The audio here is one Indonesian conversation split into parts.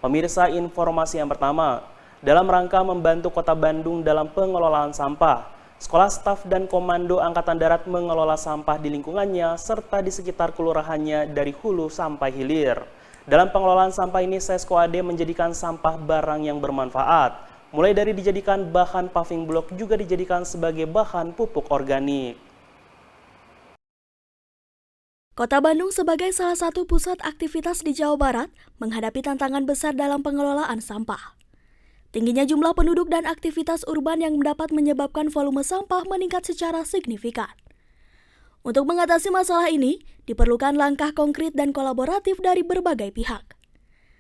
Pemirsa, informasi yang pertama, dalam rangka membantu Kota Bandung dalam pengelolaan sampah, Sekolah Staf dan Komando Angkatan Darat mengelola sampah di lingkungannya serta di sekitar kelurahannya dari hulu sampai hilir. Dalam pengelolaan sampah ini, Sesko AD menjadikan sampah barang yang bermanfaat, mulai dari dijadikan bahan paving block juga dijadikan sebagai bahan pupuk organik. Kota Bandung sebagai salah satu pusat aktivitas di Jawa Barat menghadapi tantangan besar dalam pengelolaan sampah. Tingginya jumlah penduduk dan aktivitas urban yang dapat menyebabkan volume sampah meningkat secara signifikan. Untuk mengatasi masalah ini, diperlukan langkah konkret dan kolaboratif dari berbagai pihak.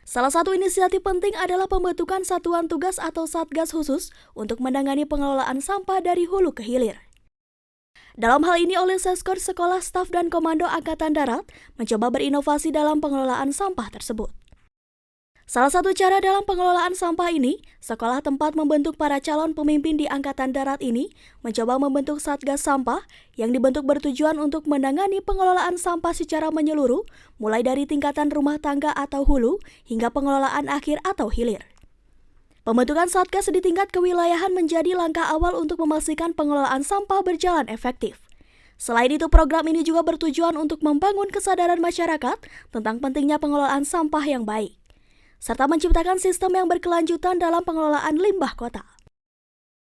Salah satu inisiatif penting adalah pembentukan satuan tugas atau satgas khusus untuk menangani pengelolaan sampah dari hulu ke hilir. Dalam hal ini oleh Seskor Sekolah Staf dan Komando Angkatan Darat mencoba berinovasi dalam pengelolaan sampah tersebut. Salah satu cara dalam pengelolaan sampah ini, sekolah tempat membentuk para calon pemimpin di Angkatan Darat ini mencoba membentuk Satgas Sampah yang dibentuk bertujuan untuk menangani pengelolaan sampah secara menyeluruh, mulai dari tingkatan rumah tangga atau hulu hingga pengelolaan akhir atau hilir. Pembentukan Satgas di tingkat kewilayahan menjadi langkah awal untuk memastikan pengelolaan sampah berjalan efektif. Selain itu, program ini juga bertujuan untuk membangun kesadaran masyarakat tentang pentingnya pengelolaan sampah yang baik, serta menciptakan sistem yang berkelanjutan dalam pengelolaan limbah kota.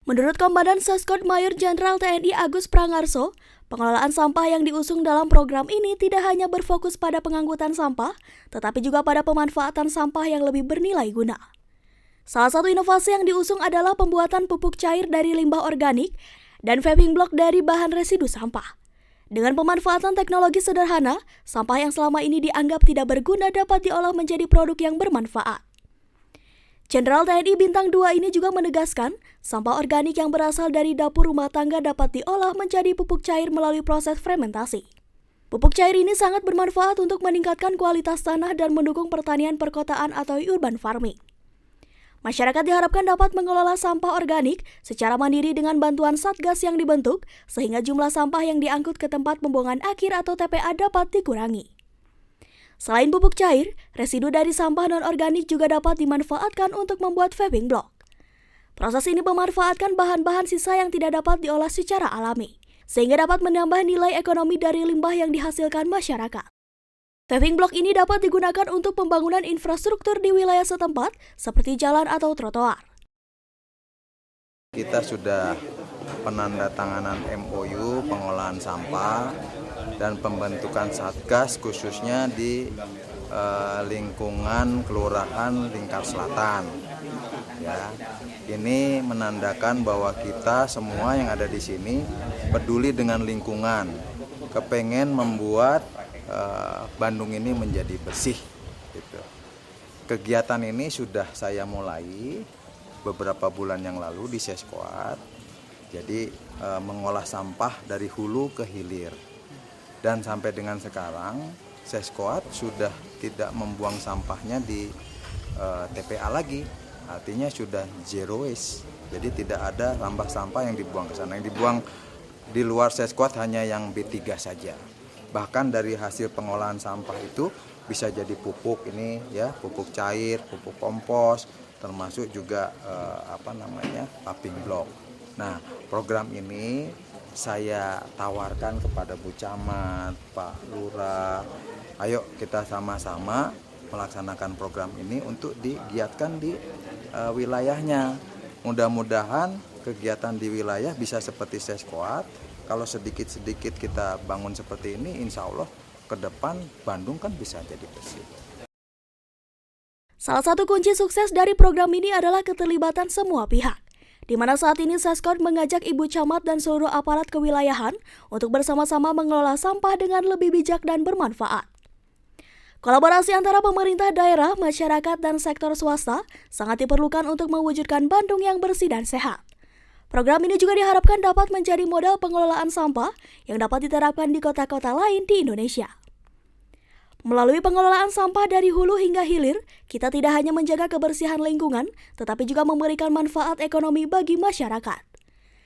Menurut Komandan Seskot Mayor Jenderal TNI Agus Prangarso, pengelolaan sampah yang diusung dalam program ini tidak hanya berfokus pada pengangkutan sampah, tetapi juga pada pemanfaatan sampah yang lebih bernilai guna. Salah satu inovasi yang diusung adalah pembuatan pupuk cair dari limbah organik dan paving block dari bahan residu sampah. Dengan pemanfaatan teknologi sederhana, sampah yang selama ini dianggap tidak berguna dapat diolah menjadi produk yang bermanfaat. Jenderal TNI Bintang 2 ini juga menegaskan, sampah organik yang berasal dari dapur rumah tangga dapat diolah menjadi pupuk cair melalui proses fermentasi. Pupuk cair ini sangat bermanfaat untuk meningkatkan kualitas tanah dan mendukung pertanian perkotaan atau urban farming. Masyarakat diharapkan dapat mengelola sampah organik secara mandiri dengan bantuan satgas yang dibentuk, sehingga jumlah sampah yang diangkut ke tempat pembuangan akhir atau TPA dapat dikurangi. Selain pupuk cair, residu dari sampah non-organik juga dapat dimanfaatkan untuk membuat paving block. Proses ini memanfaatkan bahan-bahan sisa yang tidak dapat diolah secara alami, sehingga dapat menambah nilai ekonomi dari limbah yang dihasilkan masyarakat. Paving block ini dapat digunakan untuk pembangunan infrastruktur di wilayah setempat, seperti jalan atau trotoar. Kita sudah penandatanganan MOU pengolahan sampah dan pembentukan satgas khususnya di lingkungan Kelurahan Lingkar Selatan. Ya, ini menandakan bahwa kita semua yang ada di sini peduli dengan lingkungan, kepengen membuat Bandung ini menjadi bersih. Gitu. Kegiatan ini sudah saya mulai beberapa bulan yang lalu di Seskoat. Jadi mengolah sampah dari hulu ke hilir. Dan sampai dengan sekarang Seskoat sudah tidak membuang sampahnya di TPA lagi. Artinya sudah zero waste. Jadi tidak ada limbah sampah yang dibuang ke sana. Yang dibuang di luar Seskoat hanya yang B3 saja. Bahkan dari hasil pengolahan sampah itu bisa jadi pupuk ini ya, pupuk cair, pupuk kompos, termasuk juga paving block. Nah, program ini saya tawarkan kepada Bu Camat, Pak Lurah, ayo kita sama-sama melaksanakan program ini untuk digiatkan di wilayahnya. Mudah-mudahan kegiatan di wilayah bisa seperti Seskoat. Kalau sedikit-sedikit kita bangun seperti ini, insya Allah ke depan Bandung kan bisa jadi bersih. Salah satu kunci sukses dari program ini adalah keterlibatan semua pihak, di mana saat ini Seskot mengajak Ibu Camat dan seluruh aparat kewilayahan untuk bersama-sama mengelola sampah dengan lebih bijak dan bermanfaat. Kolaborasi antara pemerintah daerah, masyarakat, dan sektor swasta sangat diperlukan untuk mewujudkan Bandung yang bersih dan sehat. Program ini juga diharapkan dapat menjadi modal pengelolaan sampah yang dapat diterapkan di kota-kota lain di Indonesia. Melalui pengelolaan sampah dari hulu hingga hilir, kita tidak hanya menjaga kebersihan lingkungan, tetapi juga memberikan manfaat ekonomi bagi masyarakat.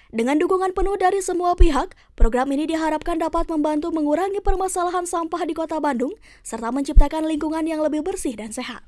Dengan dukungan penuh dari semua pihak, program ini diharapkan dapat membantu mengurangi permasalahan sampah di Kota Bandung, serta menciptakan lingkungan yang lebih bersih dan sehat.